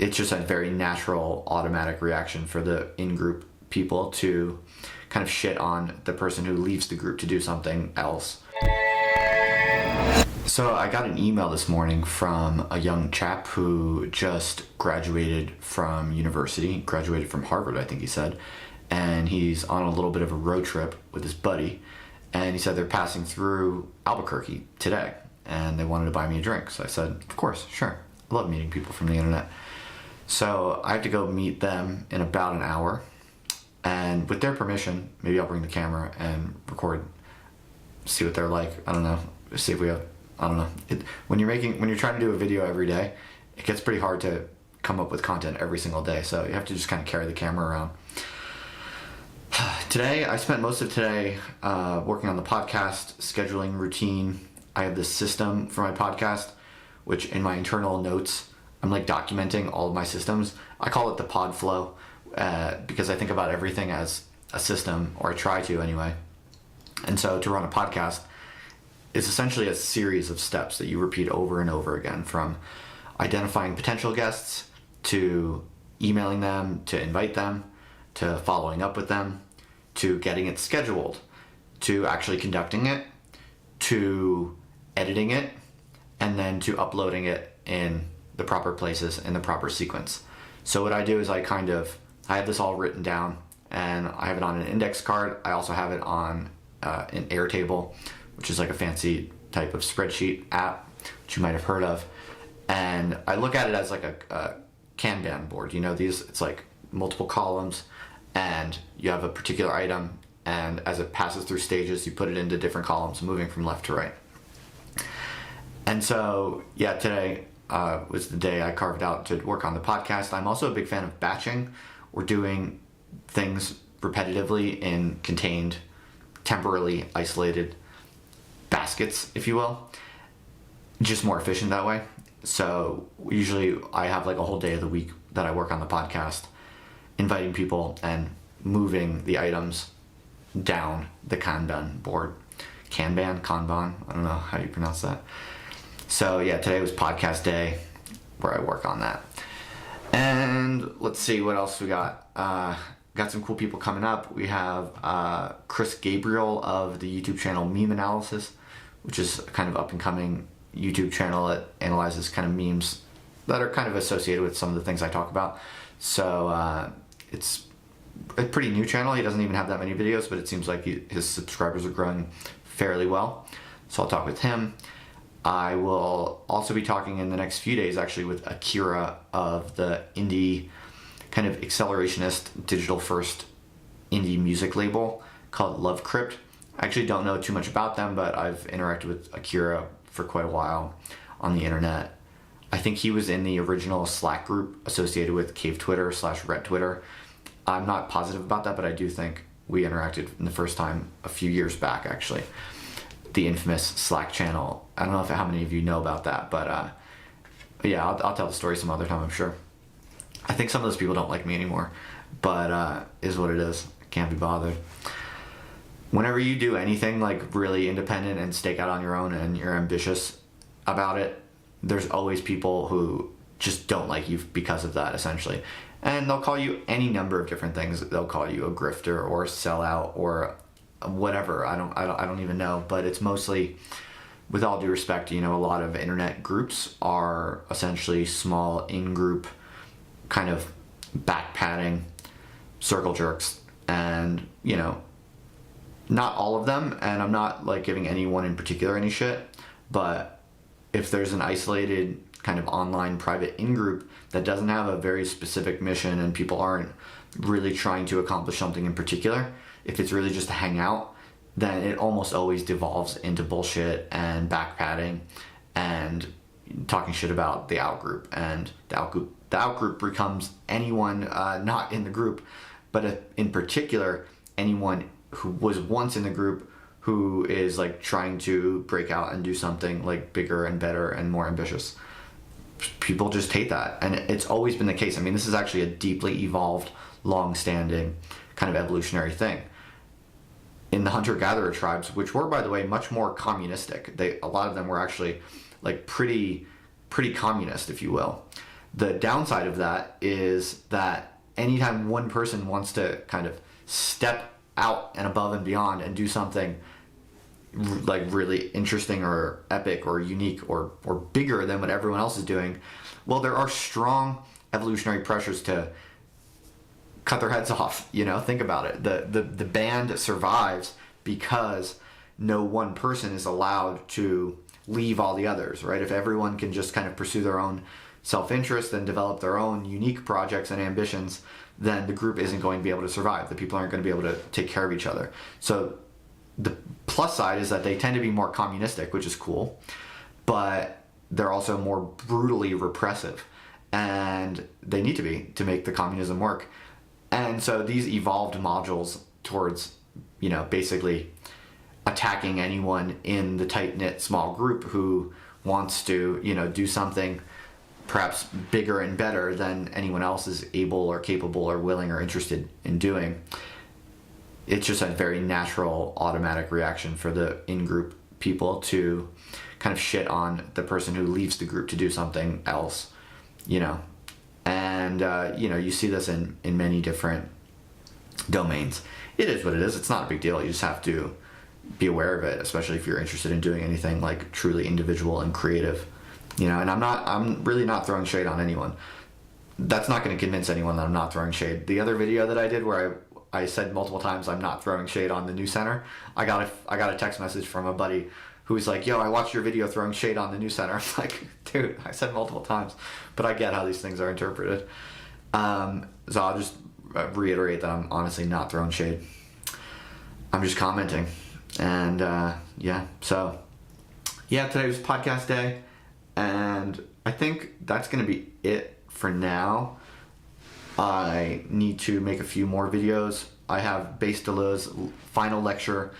it's just a very natural, automatic reaction for the in-group people to kind of shit on the person who leaves the group to do something else. So I got an email this morning from a young chap who just graduated from university, graduated from Harvard, I think he said, and he's on a little bit of a road trip with his buddy, and he said they're passing through Albuquerque today, and they wanted to buy me a drink. So I said, of course, sure. I love meeting people from the internet. So I have to go meet them in about an hour, and with their permission, maybe I'll bring the camera and record, see what they're like. I don't know, see if we have, I don't know. When you're trying to do a video every day, it gets pretty hard to come up with content every single day. So you have to just kind of carry the camera around. Today, I spent most of today working on the podcast scheduling routine. I have this system for my podcast, which in my internal notes, I'm like documenting all of my systems. I call it the pod flow because I think about everything as a system, or I try to anyway. And so to run a podcast, it's essentially a series of steps that you repeat over and over again, from identifying potential guests, to emailing them, to invite them, to following up with them, to getting it scheduled, to actually conducting it, to editing it, and then to uploading it in the proper places in the proper sequence. So what I do is I have this all written down, and I have it on an index card. I also have it on an Airtable, which is like a fancy type of spreadsheet app, which you might have heard of. And I look at it as like a Kanban board. You know, it's like multiple columns, and you have a particular item, and as it passes through stages, you put it into different columns, moving from left to right. And so, yeah, today was the day I carved out to work on the podcast. I'm also a big fan of batching, or doing things repetitively in contained, temporarily isolated baskets, if you will. Just more efficient that way. So usually I have like a whole day of the week that I work on the podcast, inviting people and moving the items down the Kanban board. Kanban? I don't know how you pronounce that. So yeah, today was podcast day where I work on that. And let's see what else we got. Got some cool people coming up. We have Chris Gabriel of the YouTube channel Meme Analysis, which is a kind of up and coming YouTube channel that analyzes kind of memes that are kind of associated with some of the things I talk about. So it's a pretty new channel. He doesn't even have that many videos, but it seems like his subscribers are growing fairly well. So I'll talk with him. I will also be talking in the next few days actually with Akira of the indie kind of accelerationist digital first indie music label called Love Crypt. I actually don't know too much about them, but I've interacted with Akira for quite a while on the internet. I think he was in the original Slack group associated with Cave Twitter / Ret Twitter. I'm not positive about that, but I do think we interacted in the first time a few years back, actually. The infamous Slack channel. I don't know how many of you know about that, but yeah, I'll tell the story some other time, I'm sure. I think some of those people don't like me anymore, but is what it is. Can't be bothered. Whenever you do anything like really independent and stake out on your own and you're ambitious about it, there's always people who just don't like you because of that, essentially. And they'll call you any number of different things. They'll call you a grifter or a sellout or whatever. I don't even know, but it's mostly, with all due respect, you know, a lot of internet groups are essentially small in-group kind of back-patting circle jerks, and you know, not all of them, and I'm not like giving anyone in particular any shit, but if there's an isolated kind of online private in-group that doesn't have a very specific mission and people aren't really trying to accomplish something in particular, if it's really just to hang out, then it almost always devolves into bullshit and back-patting and talking shit about the out-group, and the out-group becomes anyone not in the group, but in particular anyone who was once in the group who is like trying to break out and do something like bigger and better and more ambitious. People just hate that, and it's always been the case. I mean, this is actually a deeply evolved, long-standing kind of evolutionary thing. In the hunter-gatherer tribes, which were, by the way, much more communistic, a lot of them were actually like pretty communist, if you will. The downside of that is that anytime one person wants to kind of step out and above and beyond and do something like really interesting or epic or unique or bigger than what everyone else is doing, well, there are strong evolutionary pressures to cut their heads off. Think about it. The band survives because no one person is allowed to leave all the others, right? If everyone can just kind of pursue their own self-interest and develop their own unique projects and ambitions, then the group isn't going to be able to survive. The people aren't going to be able to take care of each other. So the plus side is that they tend to be more communistic, which is cool, but they're also more brutally repressive, and they need to be to make the communism work. And so these evolved modules towards, basically attacking anyone in the tight-knit small group who wants to, do something perhaps bigger and better than anyone else is able or capable or willing or interested in doing. It's just a very natural automatic reaction for the in-group people to kind of shit on the person who leaves the group to do something else, and you see this in many different domains. It is what it is. It's not a big deal. You just have to be aware of it, especially if you're interested in doing anything like truly individual and creative. And I'm really not throwing shade on anyone. That's not going to convince anyone that I'm not throwing shade. The other video that I did where I said multiple times I'm not throwing shade on the new center, I got a text message from a buddy who was like, yo, I watched your video throwing shade on the new center. I'm like, dude, I said multiple times, but I get how these things are interpreted. So I'll just reiterate that I'm honestly not throwing shade. I'm just commenting. And so today was podcast day. And I think that's going to be it for now. I need to make a few more videos. I have Base Deleuze's final lecture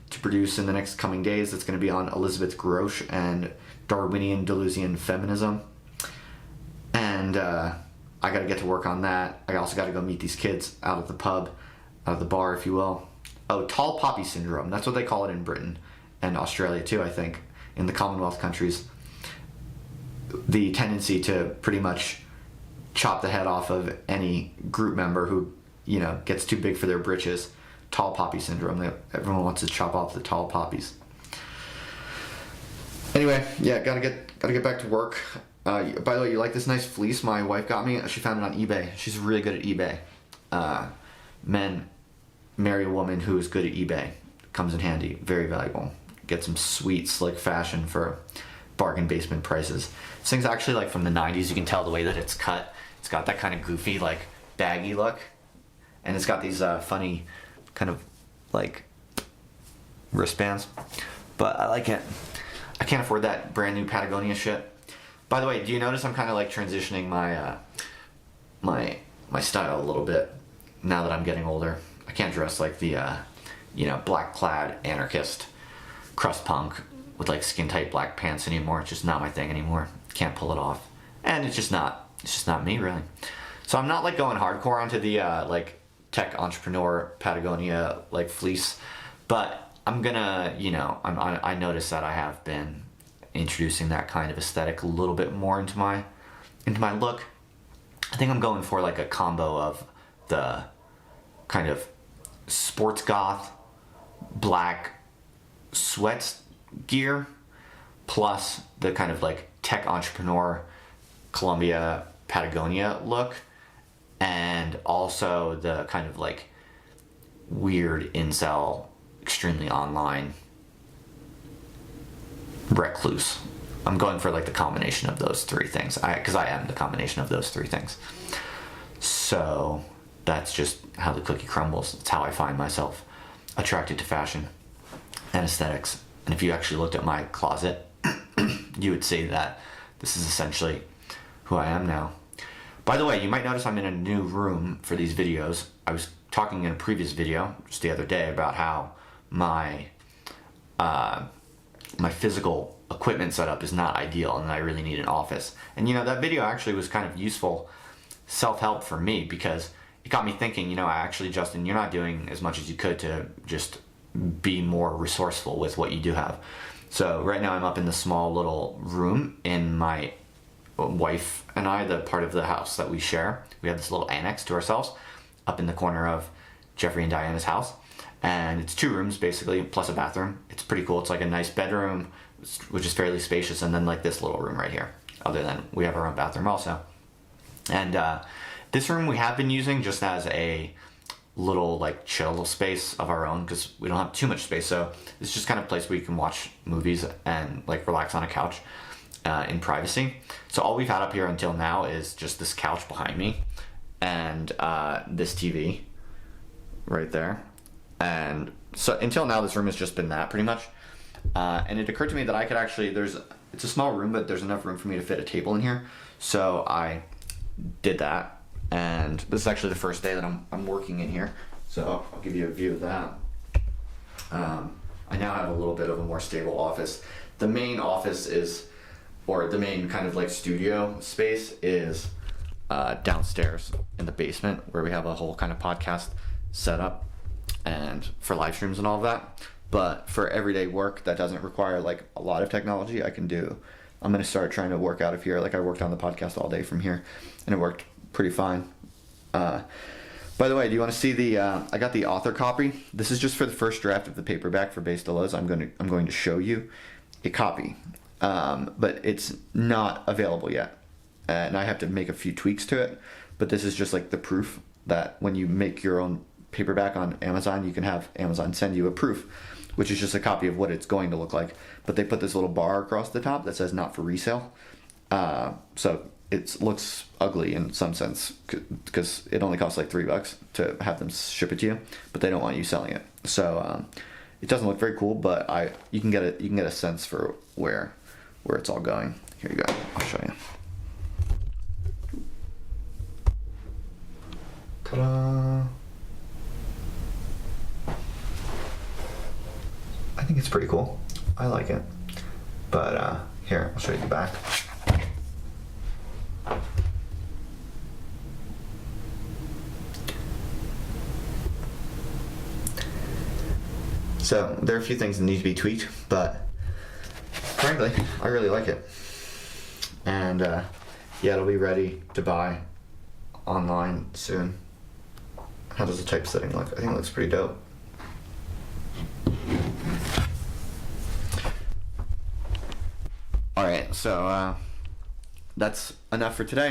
to produce in the next coming days. It's going to be on Elizabeth Grouch and Darwinian Deleuzian feminism. And I got to get to work on that. I also got to go meet these kids out at the pub, out at the bar, if you will. Oh, tall poppy syndrome. That's what they call it in Britain and Australia too, I think, in the Commonwealth countries. The tendency to pretty much chop the head off of any group member who, gets too big for their britches. Tall poppy syndrome. Everyone wants to chop off the tall poppies. Anyway, gotta get back to work. By the way, you like this nice fleece my wife got me? She found it on eBay. She's really good at eBay. Men marry a woman who is good at eBay. Comes in handy. Very valuable. Get some sweet, slick fashion for bargain basement prices. This thing's actually like from the 90s. You can tell the way that it's cut. It's got that kind of goofy, like baggy look, and it's got these funny kind of like wristbands, but I like it. I can't afford that brand new Patagonia shit. By the way, do you notice I'm kind of like transitioning my my style a little bit now that I'm getting older? I can't dress like the black clad anarchist crust punk with like skin tight black pants anymore. It's just not my thing anymore. Can't pull it off, and it's just not me really. So I'm not like going hardcore onto the like tech entrepreneur Patagonia like fleece, but I'm gonna I noticed that I have been introducing that kind of aesthetic a little bit more into my look. I think I'm going for like a combo of the kind of sports goth black sweats gear plus the kind of like tech entrepreneur Columbia Patagonia look, and also the kind of like weird incel, extremely online recluse. I'm going for like the combination of those three things, because I am the combination of those three things. So that's just how the cookie crumbles. It's how I find myself attracted to fashion and aesthetics. And if you actually looked at my closet, you would see that this is essentially who I am now. By the way, you might notice I'm in a new room for these videos. I was talking in a previous video just the other day about how my physical equipment setup is not ideal and I really need an office. And that video actually was kind of useful self-help for me, because it got me thinking, Justin, you're not doing as much as you could to just be more resourceful with what you do have. So right now I'm up in the small little room in my wife and I, the part of the house that we share, we have this little annex to ourselves up in the corner of Jeffrey and Diana's house. And it's 2 rooms basically, plus a bathroom. It's pretty cool. It's like a nice bedroom, which is fairly spacious, and then like this little room right here. Other than we have our own bathroom also. And this room we have been using just as a little like chill space of our own, because we don't have too much space. So it's just kind of a place where you can watch movies and like relax on a couch in privacy. So all we've had up here until now is just this couch behind me and this TV right there. And so until now, this room has just been that pretty much. And it occurred to me that I could actually, it's a small room, but there's enough room for me to fit a table in here. So I did that. And this is actually the first day that I'm working in here. So I'll give you a view of that. I now have a little bit of a more stable office. The main office is, or the main kind of like studio space is downstairs in the basement, where we have a whole kind of podcast set up and for live streams and all of that. But for everyday work that doesn't require like a lot of technology, I'm going to start trying to work out of here. Like I worked on the podcast all day from here and it worked pretty fine. By the way, do you want to see I got the author copy. This is just for the first draft of the paperback for Base Delos. I'm going to show you a copy. But it's not available yet. And I have to make a few tweaks to it. But this is just like the proof that when you make your own paperback on Amazon, you can have Amazon send you a proof, which is just a copy of what it's going to look like. But they put this little bar across the top that says not for resale. So it looks ugly in some sense because it only costs like $3 to have them ship it to you, but they don't want you selling it. So it doesn't look very cool, but you can get a sense for where it's all going. Here you go. I'll show you. Ta-da! I think it's pretty cool. I like it. But here, I'll show you the back. So there are a few things that need to be tweaked, but frankly, I really like it. And yeah, it'll be ready to buy online soon. How does the typesetting look? I think it looks pretty dope. Alright, so that's enough for today.